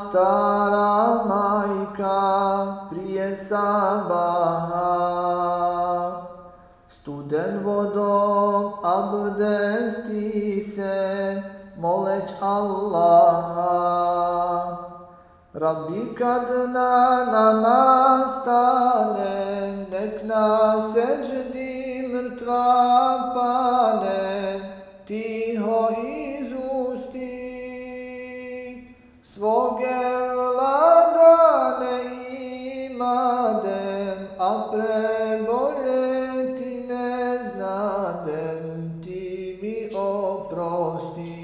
stara majka prije sabaha. Studen vodom abdesti se, moleć Allaha. Rabbi kad na namaz stane, nek na seđdi mrtva pane, tiho izusti svoge vladane imadem, a preboljeti ne znadem, ti mi oprosti.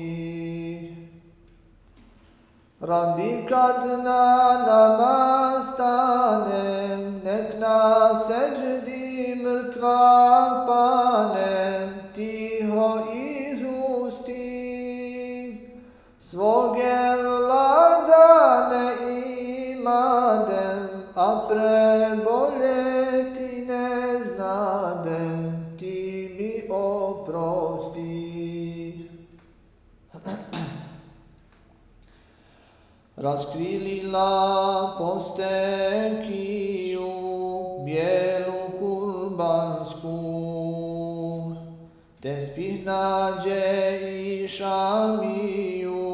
Rabbi kad na namaz stane, nek na seđdi mrtva pane, tiho izusti svoge vladane imadem, a preboljeti ne znadem, ti mi oprosti. Raskrilila postekiju bijelu kurbansku, tespih nađe i šamiju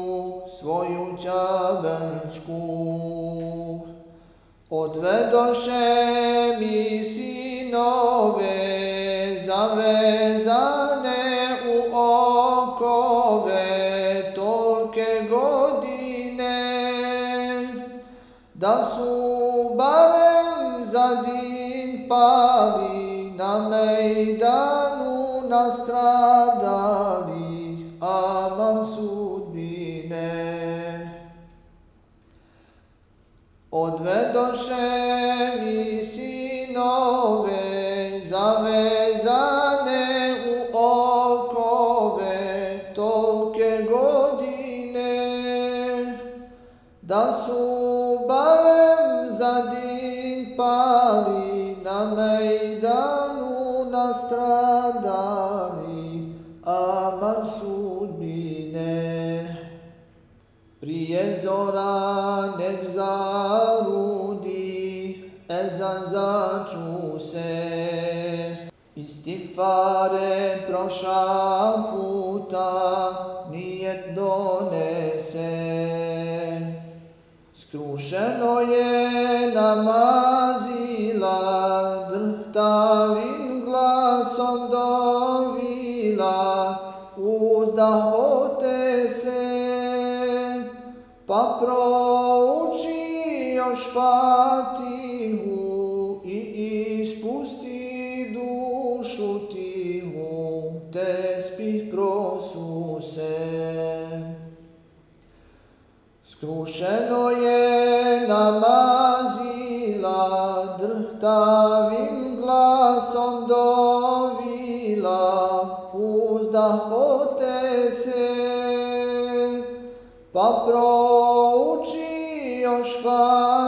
svoju čabensku. Odvedoše mi sinove zavezane u okove tolke godine, da su barem za din pali, na mejdanu nastradali, aman sudbine. Odvedoše mi sinove zavezane u okove tolke godine, da su barem za din pali, na mejdanu nastradali, aman sudbine. Prije zora nek zarudi, ezan začu se, istigfare proša puta nijet donese. Skrušeno je namazila, drhtavim glasom dovila, uzdah otese, pa prouči još Fatihu i ispusti dušu tihu, tespih prosuse. Skrušeno je namazila, drhtavim glasom dovila, uzdah otese, pa prouči još Fatihu